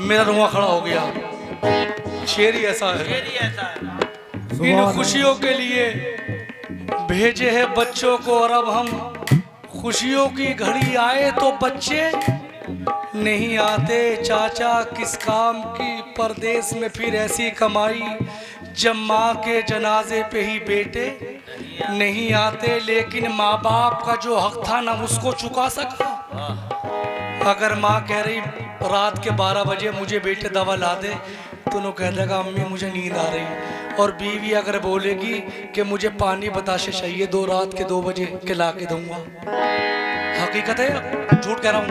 मेरा रुआ खड़ा हो गया। शेर ही ऐसा है। इन खुशियों के लिए भेजे हैं बच्चों को, और अब हम खुशियों की घड़ी आए तो बच्चे नहीं आते। चाचा किस काम की परदेश में फिर ऐसी कमाई, जब माँ के जनाजे पे ही बेटे नहीं आते। लेकिन माँ बाप का जो हक था ना उसको चुका सका। अगर माँ कह रही रात के 12 बजे मुझे बेटे दवा ला दे, तो उन्होंने कह देगा अम्मी मुझे नींद आ रही। और बीवी अगर बोलेगी कि मुझे पानी बताशे चाहिए, रात के 2 बजे के ला के दूंगा। हकीकत है, झूठ कह रहा हूँ।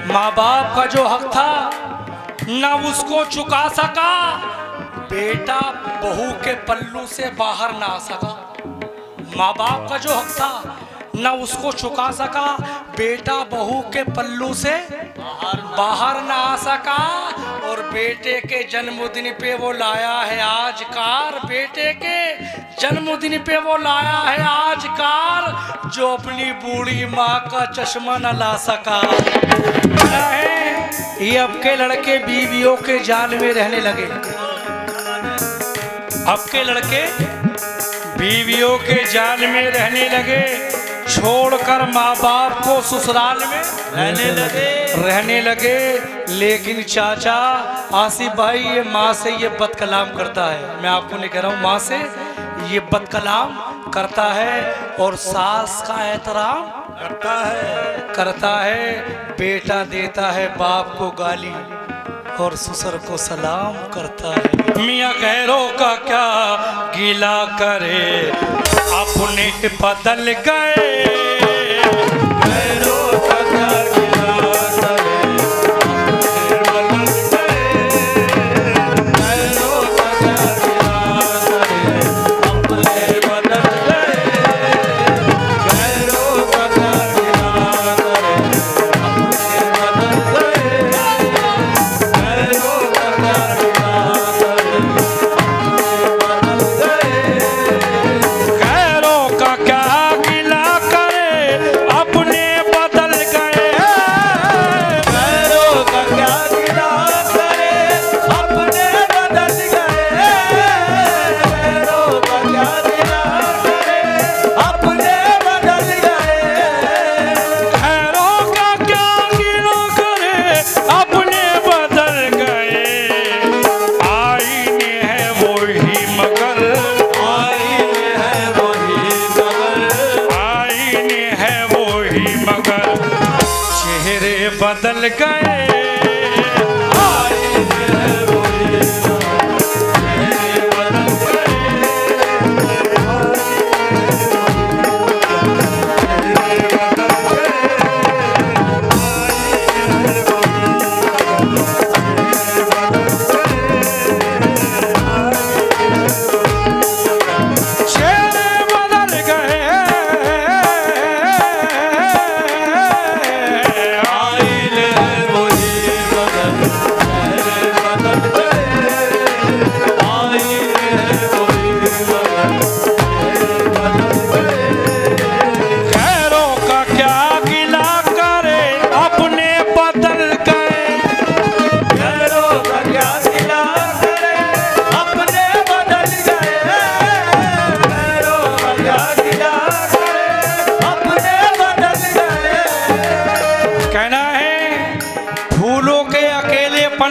माँ बाप का जो हक था ना उसको चुका सका। बेटा बहू के पल्लू से बाहर ना आ सका। माँ बाप का जो हक था ना उसको चुका सका। बेटा बहू के पल्लू से बाहर ना आ सका। और बेटे के जन्मदिन पे वो लाया है आज कार। बेटे के जन्मदिन पे वो लाया है आज कार, जो अपनी बूढ़ी माँ का चश्मा न ला सका। ये अब के लड़के बीवियों के जाल में रहने लगे। अब के लड़के बीवियों के जाल में रहने लगे, छोड़कर माँ बाप को ससुराल में रहने लगे। लेकिन चाचा आसिफ भाई, ये माँ से ये बदकलाम करता है। मैं आपको नहीं कह रहा हूँ, माँ से ये बदकलाम करता है और सास का एहतराम करता है। बेटा देता है बाप को गाली और ससुर को सलाम करता है। मियाँ गैरों का क्या गिला करे, अपने बदल गए। गैरों का क्या गिला करे, अपने बदल गए। गैरों का क्या गिला करे, अपने बदल गए। गैरों का क्या गिला करे, अपने बदल गए। बदल गए।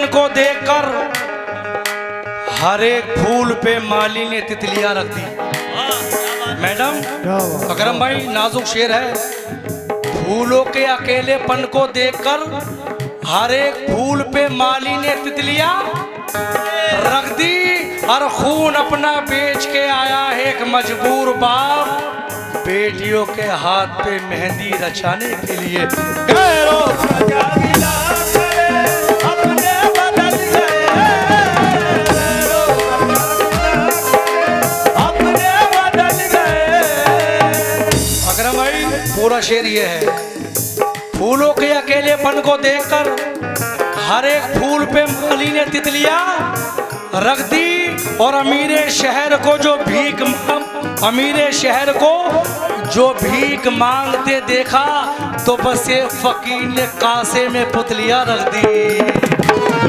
को देखकर हर एक फूल पे माली ने तितलियां रख दी। मैडम अकरम भाई, नाजुक शेर है। फूलों के अकेलेपन को देखकर हर एक फूल पे माली ने तितलियां रख दी। और खून अपना बेच के आया है एक मजबूर बाप, बेटियों के हाथ पे मेहंदी रचाने के लिए। गैरों का क्या गिला करे, अपने बदल गए। अपने बदल गए। अकरम भाई, पूरा शेर ये है। फूलों के अकेलेपन को देखकर हर एक फूल पे माली ने तितलियां रख दी। और अमीरे शहर को जो भीख मांगते देखा, तो बस ये फकीर ने कासे में पुतलियां रख दी।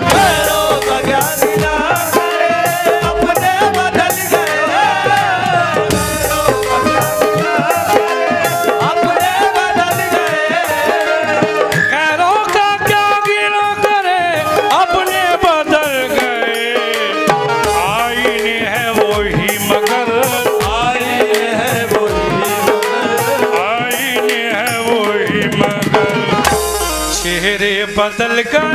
गैरों का क्या गिला करे, अपने बदल गए। गैरों का क्या गिला करे, अपने बदल गए। गैरों का क्या गिला करे, अपने बदल गए। आईने है वही मगर, आईने है वही मगर, आईने है वही मगर, चेहरे बदल गए।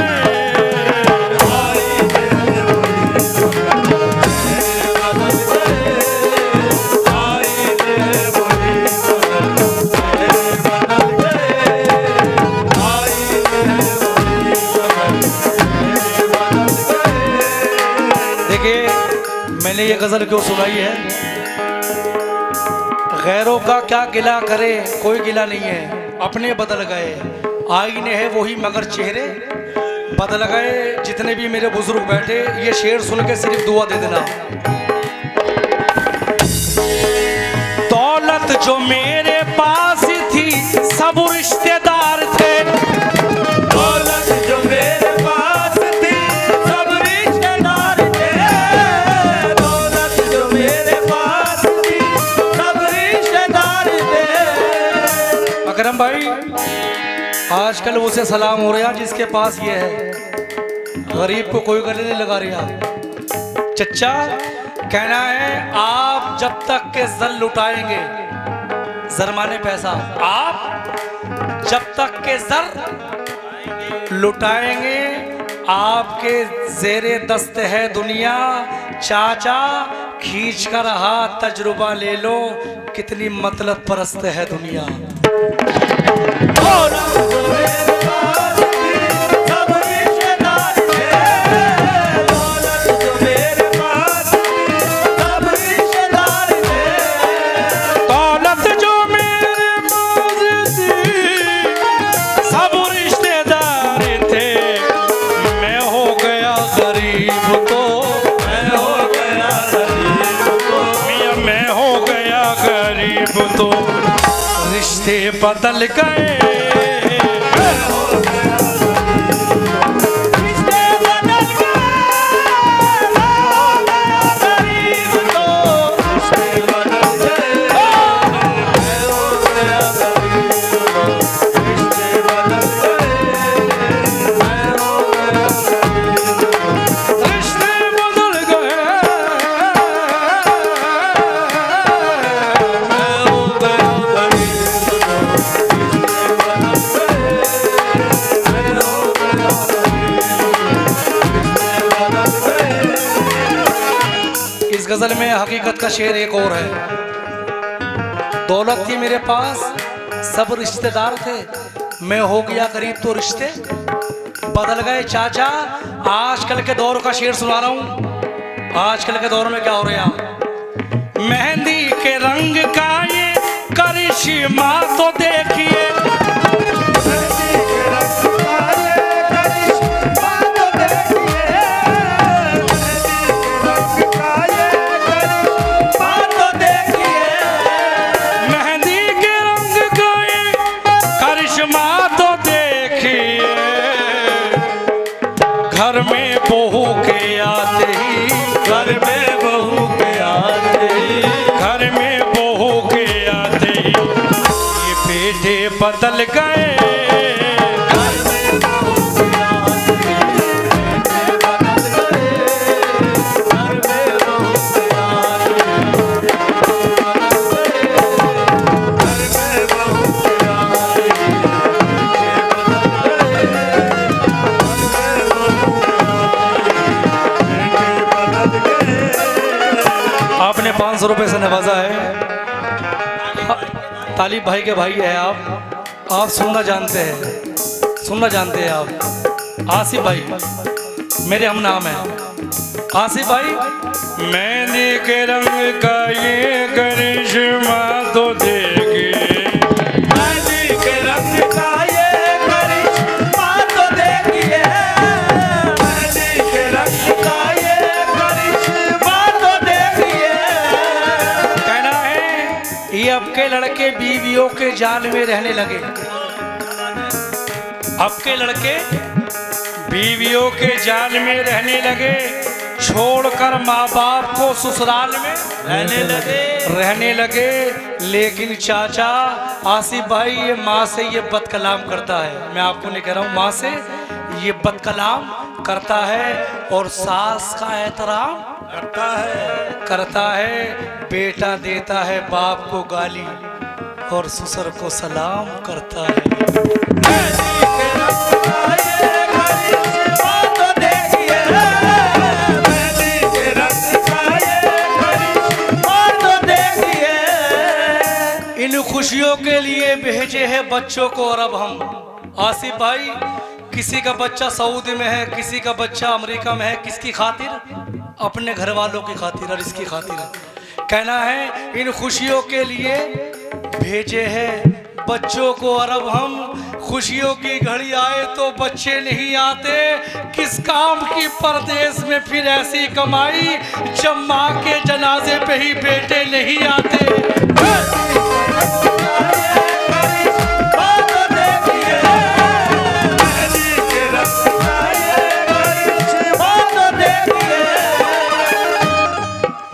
मैंने ये गजल क्यों सुनाई है? गैरों का क्या गिला करे, कोई गिला नहीं है, अपने बदल गए। आईने है वही मगर चेहरे बदल गए। जितने भी मेरे बुजुर्ग बैठे, ये शेर सुन के सिर्फ दुआ दे देना। दौलत जो मेरे पास थी सब रिश्तेदार थे। दौलत जो मेरे पास थी सब रिश्तेदार थे। दौलत जो मेरे पास थी सब रिश्तेदार थे। अकरम भाई, आजकल उसे सलाम हो रहा जिसके पास ये है, गरीब को कोई गले नहीं लगा रहा। चच्चा कहना है, आप जब तक के जल लुटाएंगे, जर माने पैसा, आप जब तक के जर लुटाएंगे, आपके जेरे दस्त है दुनिया। चाचा खींच कर हाथ तजुर्बा ले लो, कितनी मतलब परस्त है दुनिया। दौलत जो मेरे पास थी सब रिश्तेदार थे। दौलत जो मेरे पास थी सब रिश्तेदार थे। दौलत जो मेरे पास थी सब रिश्तेदार थे। मैं हो गया गरीब तो, मैं हो गया गरीब तो, मियां मैं हो गया गरीब तो, रिश्ते बदल गए। रिश्ते बदल गए। मैं हो गया गरीब तो, रिश्ते बदल गए। मैं हो गया गरीब तो, रिश्ते बदल गए। मैं हो गया गरीब तो, रिश्ते बदल गए। मैं हो गया गरीब तो। इस गजल में हकीकत का शेर एक और है। दौलत थी मेरे पास सब रिश्तेदार थे, मैं हो गया गरीब तो रिश्ते बदल गए। चाचा आजकल के दौर का शेर सुना रहा हूं। आजकल के दौर में क्या हो रहा है? मेहंदी के रंग का ये करिश्मा तो देखिए। मेहंदी के रंग का ये करिश्मा तो देखिए। घर में बहू के आते ही, घर में बहू के आते ही, घर में बहू के आते ही ये बेटे बदल गए। घर में बहू के आते ही, बेटे बदल गए। घर में बहू के आते ही, बेटे बदल गए। घर में बहू के आते ही, बेटे बदल गए। आपने 500 रुपए से नवाजा है। तालिब भाई के भाई है आप सुनना जानते हैं, सुनना जानते हैं आप। आसिफ भाई मेरे हम नाम है आसिफ भाई। मेहंदी के रंग का ये करिश्मा तो देखिए। मेहंदी के रंग का ये करिश्मा तो देखिए। मेहंदी के रंग का ये करिश्मा तो देखिए। कहना है ये अब के लड़के बीवियों के जाल में रहने लगे। अब के लड़के बीवियों के जाल में रहने लगे, छोड़कर माँ बाप को ससुराल में रहने लगे। लेकिन चाचा आसिफ भाई, ये माँ से ये बदकलाम करता है। मैं आपको नहीं कह रहा हूँ, माँ से ये बदकलाम करता है और सास का एहतराम करता है। बेटा देता है बाप को गाली और ससुर को सलाम करता है। इन खुशियों के लिए भेजे हैं बच्चों को। और अब हम आसिफ भाई, किसी का बच्चा सऊदी में है, किसी का बच्चा अमेरिका में है, किसकी खातिर? अपने घर वालों की खातिर और इसकी खातिर कहना है इन खुशियों के लिए भेजे हैं बच्चों को। और अब हम खुशियों की घड़ी आए तो बच्चे नहीं आते, किस काम की परदेश में फिर ऐसी कमाई, जब माँ के जनाजे पे ही बेटे नहीं आते।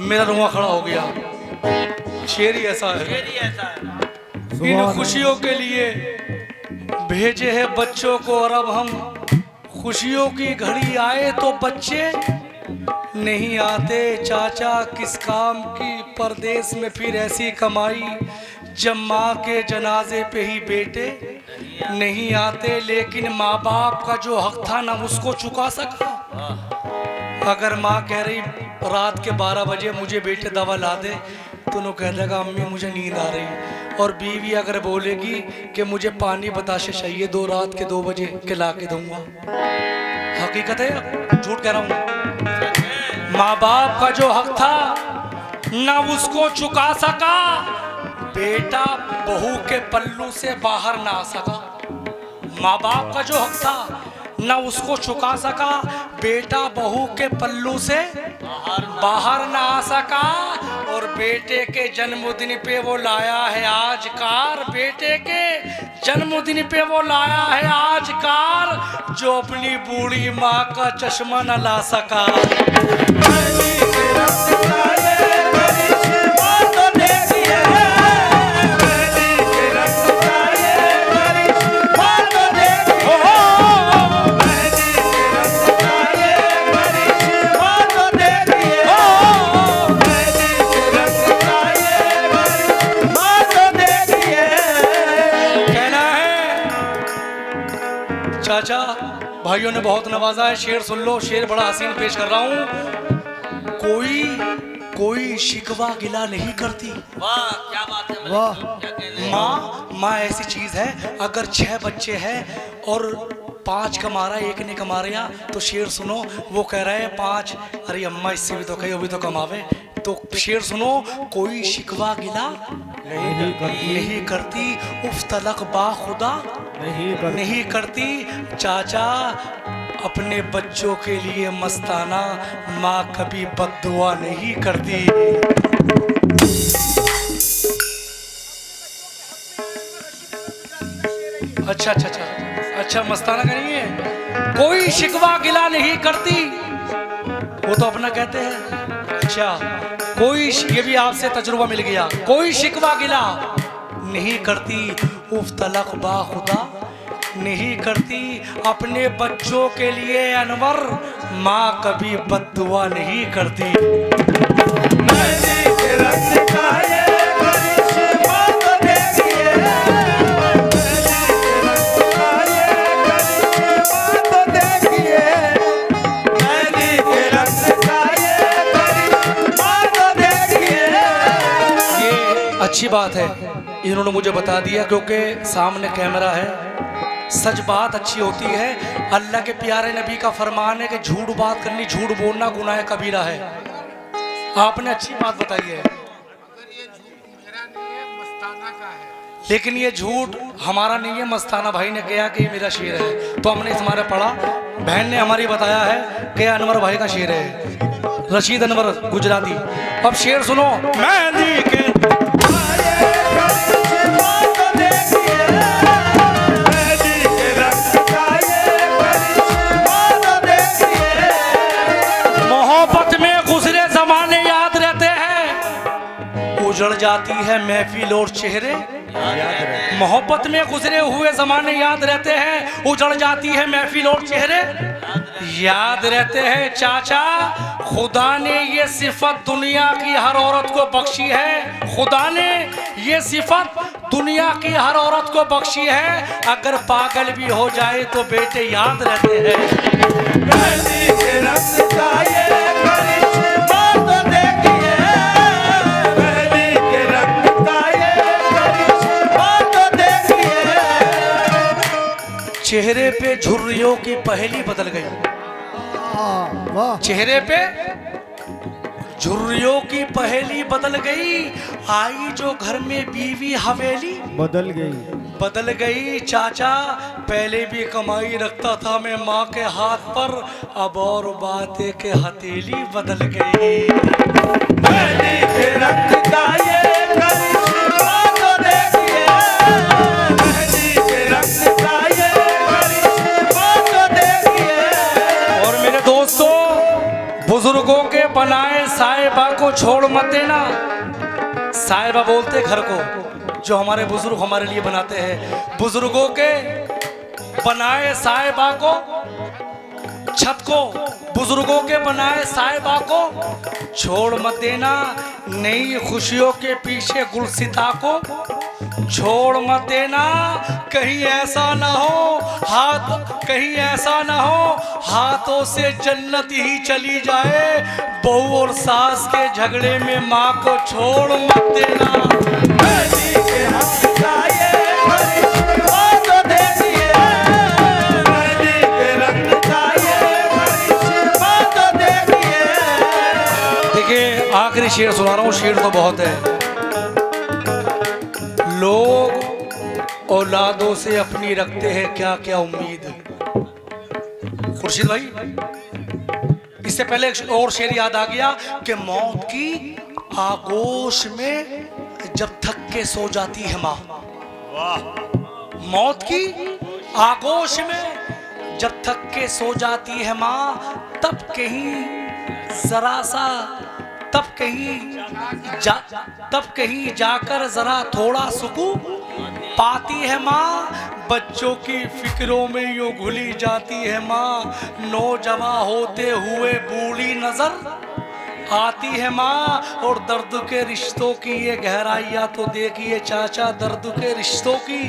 मेरा रुआ खड़ा हो गया, शेर ही ऐसा है। इन खुशियों के लिए भेजे हैं बच्चों को। और अब हम खुशियों की घड़ी आए तो बच्चे नहीं आते, चाचा किस काम की परदेश में फिर ऐसी कमाई, जब माँ के जनाजे पे ही बेटे नहीं आते। लेकिन माँ बाप का जो हक था ना, उसको चुका सका। अगर माँ कह रही रात के 12 बजे मुझे बेटे दवा ला दे, तो उन्होंने कह देगा अम्मी मुझे नींद आ रही। और बीवी अगर बोलेगी कि मुझे पानी बताशे चाहिए, रात के 2 बजे के ला के दूंगा। हकीकत है, झूठ कह रहा हूँ। माँ बाप का जो हक था ना, उसको चुका सका। बेटा बहू के पल्लू से बाहर ना आ सका। माँ बाप का जो हक था ना, उसको चुका सका। बेटा बहू के पल्लू से बाहर ना आ सका। और बेटे के जन्मदिन पे वो लाया है आज कार, बेटे के जन्मदिन पे वो लाया है आज कार, जो अपनी बूढ़ी माँ का चश्मा न ला सका। चाचा भाइयों ने बहुत नवाजा है, शेर सुन लो। शेर बड़ा हसीन पेश कर रहा हूँ। कोई शिकवा गिला नहीं करती। वाह क्या बात है, वाह। माँ ऐसी चीज है, अगर 6 बच्चे हैं और 5 कमा रहा है, एक ने कमा रहा, तो शेर सुनो। वो कह रहा है 5, अरे अम्मा इससे भी तो कही, अभी तो कमावे। तो शेर सुनो, कोई शिकवा गिला नहीं करती, उफ तलक बा खुदा नहीं करती। चाचा अपने बच्चों के लिए मस्ताना, माँ कभी बद्दुआ नहीं करती। अच्छा मस्ताना करेंगे। कोई शिकवा गिला नहीं करती, वो तो अपना कहते हैं। अच्छा कोई, ये भी आपसे तजुर्बा मिल गया। कोई शिकवा गिला नहीं करती, उफ तलक बा खुदा नहीं करती। अपने बच्चों के लिए अनवर माँ कभी बद्दुआ नहीं करती। अच्छी बात है, इन्होंने मुझे बता दिया, क्योंकि सामने कैमरा है। सच बात अच्छी होती है। अल्लाह के प्यारे नबी का फरमान है कि झूठ बात करनी, झूठ बोलना गुनाह कबीरा है। आपने अच्छी बात बताई है, लेकिन ये झूठ हमारा नहीं है। मस्ताना भाई ने कहा कि ये मेरा शेर है, तो हमने हमारा पढ़ा। बहन ने हमारी बताया है कि अनवर भाई का शेर है, रशीद अनवर गुजराती। अब शेर सुनो। मेहंदी के उजड़ जाती है महफिल और चेहरे, मोहब्बत में गुजरे हुए जमाने याद रहते हैं, उजड़ जाती है महफिल और चेहरे याद रहते हैं। चाचा, खुदा ने ये सिफत दुनिया की हर औरत को बख्शी है, खुदा ने ये सिफत दुनिया की हर औरत को बख्शी है। अगर पागल भी हो जाए तो बेटे याद रहते हैं। मेहंदी के रंग का ये करिश्मा तो देखिए, मेहंदी के रंग का ये करिश्मा तो देखिए। चेहरे पे झुर्रियों की पहेली बदल गई, चेहरे पे झुर्रियों की पहेली बदल गई। आई जो घर में बीवी हवेली बदल गई। चाचा, पहले भी कमाई रखता था मैं माँ के हाथ पर, अब और बात है कि हथेली बदल गई। मेहंदी के रंग का ये करिश्मा तो देखिए, मेहंदी के रंग का ये करिश्मा तो देखिए। और मेरे दोस्तों, बुजुर्गों के बनाए साहिबा को छोड़ मत देना। साहिबा बोलते घर को, जो हमारे बुजुर्ग हमारे लिए बनाते हैं। बुजुर्गों के बनाए साहिबा को, छत को, बुजुर्गों के बनाए साहिबा को छोड़ मत देना। नई खुशियों के पीछे गुलसिता को छोड़ मत देना। कहीं ऐसा ना हो कहीं ऐसा ना हो हाथों से जन्नत ही चली जाए। बहू और सास के झगड़े में माँ को छोड़ मत देना। मेहंदी के रंग का ये करिश्मा तो देखिए, मेहंदी के रंग का ये करिश्मा तो देखिए। देखिए, आखिरी शेर सुना रहा हूँ, शेर तो बहुत है। लोग औलादों से अपनी रखते हैं क्या क्या उम्मीद। खुर्शीद भाई, इससे पहले एक और शेर याद आ गया कि मौत की आगोश में जब थक के सो जाती है माँ, मौत की आगोश में जब थक के सो जाती है माँ, तब कहीं जाकर जरा थोड़ा सुकून पाती है माँ। बच्चों की फिक्रों में यूं घुली जाती है माँ। नौजवान होते हुए बूढ़ी नजर आती है माँ। और दर्द के रिश्तों की ये गहराइयाँ तो देखिए चाचा, दर्द के रिश्तों की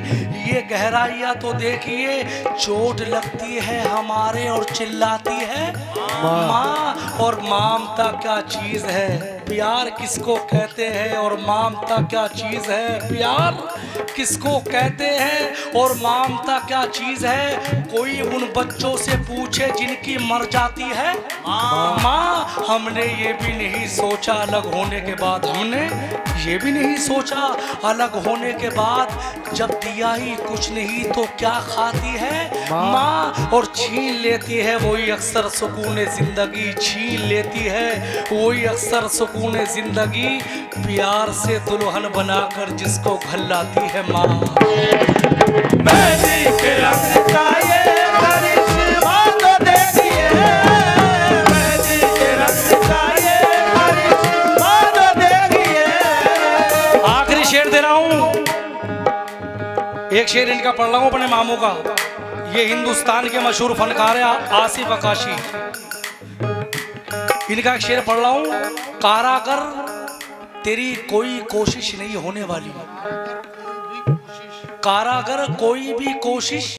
ये गहराइयाँ तो देखिए। चोट लगती है हमारे और चिल्लाती है माँ। और ममता क्या चीज है, प्यार किसको कहते हैं और ममता क्या चीज है। प्यार किसको कहते हैं और ममता क्या चीज है। कोई उन बच्चों से पूछे जिनकी मर जाती है माँ। हमने ये भी नहीं सोचा अलग होने के बाद, हमने ये भी नहीं सोचा अलग होने के बाद, जब दिया ही कुछ नहीं तो क्या खाती है माँ। और छीन लेती है वही अक्सर सुकून जिंदगी, छीन लेती है वही अक्सर सुकून जिंदगी। प्यार से दुल्हन बनाकर जिसको घर लाती है माँ। मेहंदी के रंग का ये करिश्मा तो देखिए, मेहंदी के रंग का ये करिश्मा तो देखिए। आखिरी शेर दे रहा हूं, एक शेर इनका पढ़ रहा हूं अपने मामू का। ये हिंदुस्तान के मशहूर फनकार है आसिफ अकाशी। इनका एक शेर पढ़ रहा हूं। कारागर तेरी कोई कोशिश नहीं होने वाली, कारागर कोई भी कोशिश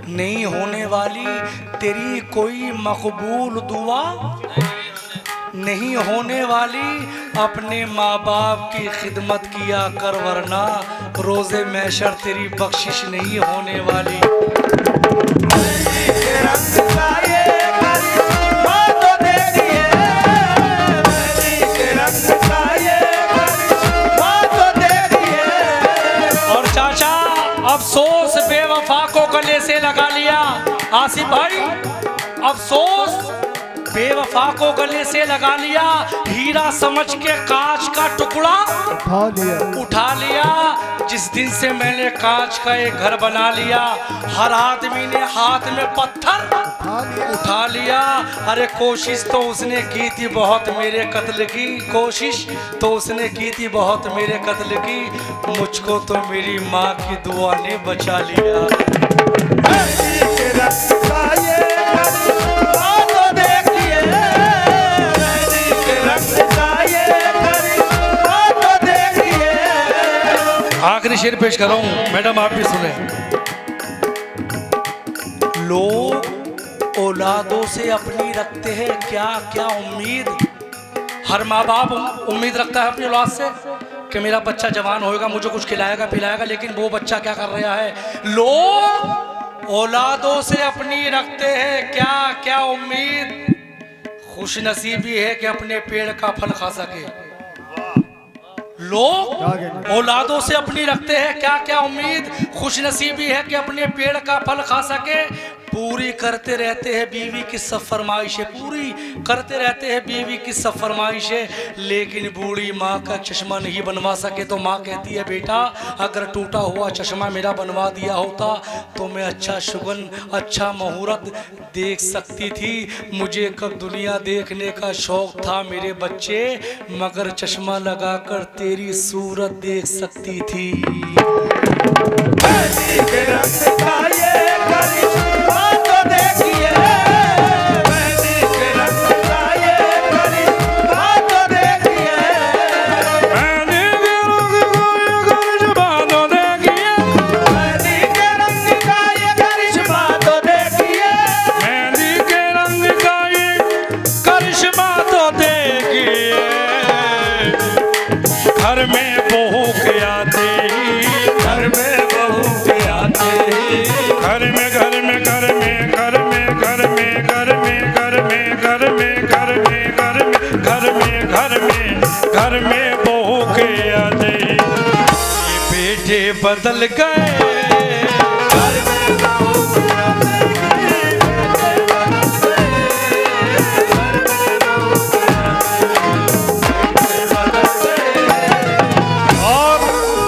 नहीं होने वाली। तेरी कोई मकबूल दुआ नहीं होने वाली। अपने माँ बाप की खिदमत किया कर वरना रोजे महशर तेरी बख्शिश नहीं होने वाली। मेहंदी के रंग का ये करिश्मा तो देखिए, मेहंदी के रंग का ये करिश्मा तो देखिए। और चाचा, अफसोस बेवफा को गले से लगा लिया। आसिफ भाई, अफसोस बेवफा को गले से लगा लिया, हीरा समझ के कांच का टुकड़ा उठा लिया। जिस दिन से मैंने कांच का एक घर बना लिया, हर आदमी ने हाथ में पत्थर उठा लिया। अरे कोशिश तो उसने की थी बहुत मेरे कत्ल की, कोशिश तो उसने की थी बहुत मेरे कत्ल की, मुझको तो मेरी माँ की दुआ ने बचा लिया। आखिरी शेर पेश कर रहा हूं मैडम, आप भी सुने। लोग औलादों से अपनी रखते हैं क्या क्या उम्मीद। हर माँ बाप उम्मीद रखता है अपनी औलाद से कि मेरा बच्चा जवान होएगा, मुझे कुछ खिलाएगा पिलाएगा, लेकिन वो बच्चा क्या कर रहा है। लोग औलादों से अपनी रखते हैं क्या क्या उम्मीद, खुशनसीबी है कि अपने पेड़ का फल खा सके। लोग औलादों से अपनी रखते हैं क्या क्या उम्मीद, खुशनसीबी है कि अपने पेड़ का फल खा सके। पूरी करते रहते हैं बीवी की सब फरमाइशें, पूरी करते रहते हैं बीवी की सब फरमाइशें, लेकिन बूढ़ी माँ का चश्मा नहीं बनवा सके तो माँ कहती है बेटा अगर टूटा हुआ चश्मा मेरा बनवा दिया होता तो मैं अच्छा शुगन अच्छा मुहूर्त देख सकती थी। मुझे कब दुनिया देखने का शौक था मेरे बच्चे, मगर चश्मा लगाकर तेरी सूरत देख सकती थी। घर में बहू के आते ही, घर में बहू के आते ही, घर में घर में घर में घर में घर में घर में घर में घर में घर में घर में घर में घर में घर में बहू के आते ही, ये बेटे बदल गए।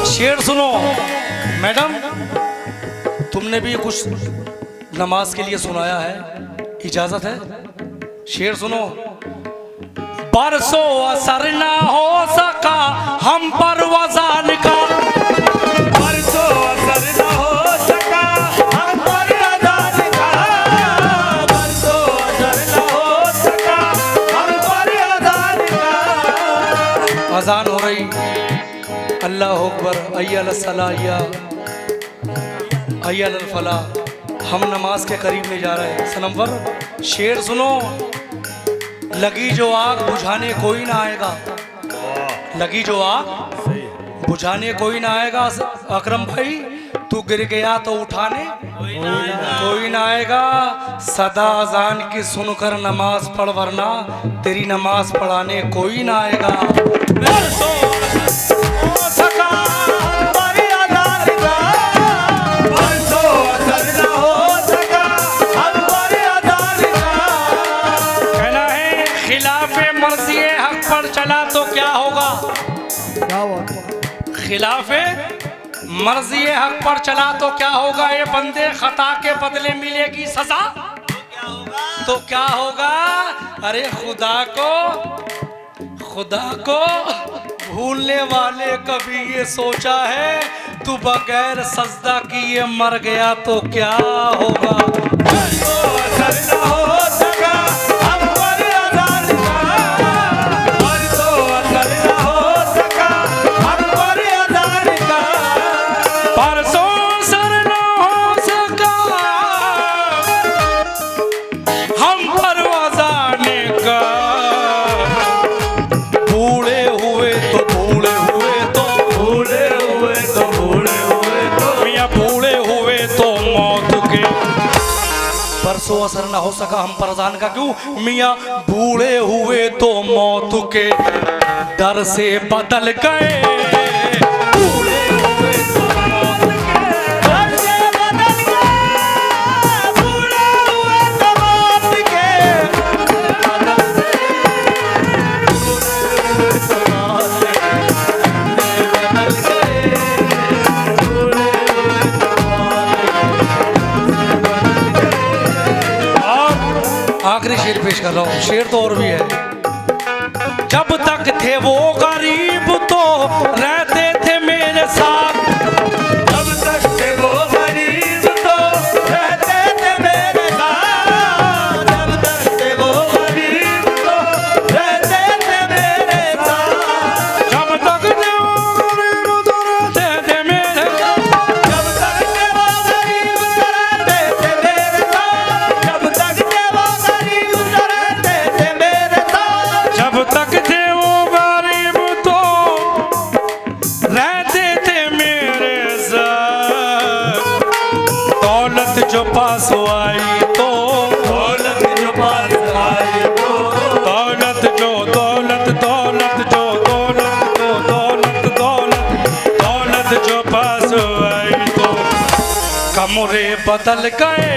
शेर सुनो मैडम, तुमने भी कुछ नमाज के लिए सुनाया है, इजाजत है? शेर सुनो। बरसों असर ना हो सका हम पर वज़ान का, बरसों असर ना हो सका हम पर वज़ान का, बरसों असर ना हो सका हम पर वज़ान का। अज़ान हो रही, अल्लाह अकबर, अय्यल सलाह अय्यल फलाह। हम नमाज के करीब ले जा रहे हैं सनमवर। शेर सुनो। लगी जो आग बुझाने कोई ना आएगा, लगी जो आग बुझाने कोई ना आएगा। अकरम भाई तू गिर गया तो उठाने कोई ना आएगा। सदा अजान की सुनकर नमाज पढ़ वरना तेरी नमाज पढ़ाने कोई ना आएगा। चला तो क्या होगा, खिलाफे मर्जी हक पर चला तो क्या होगा। ये बंदे खता के बदले मिलेगी सजा तो क्या होगा। अरे खुदा को भूलने वाले कभी ये सोचा है, तू बगैर सजदा किए मर गया तो क्या होगा। परसों असर ना हो सका हम पर अज़ान का, क्यों मियाँ बूढ़े हुए तो मौत के डर से बदल गए। आखिरी शेर पेश कर रहा हूँ, शेर तो और भी है। जब तक थे वो गरीब तो रहते थे मेरे साथ, जब तक थे वो गरीब तो रहते थे मेरे साथ, जब तक थे वो गरीब तो रहते थे मेरे साथ, जब तक थे वो गरीब तो रहते थे मेरे साथ, जब तक थे वो गरीब तो रहते थे मेरे साथ, जब तक थे वो गरीब तो रहते थे मेरे साथ, जब तक थे वो गरीब तो रहते थे मेरे साथ। दौलत जो पास आई तो, दौलत जो पास आई तो, दौलत जो दौलत दौलत जो दौलत जो दौलत दौलत दौलत जो पास आई तो कमरे बदल गए।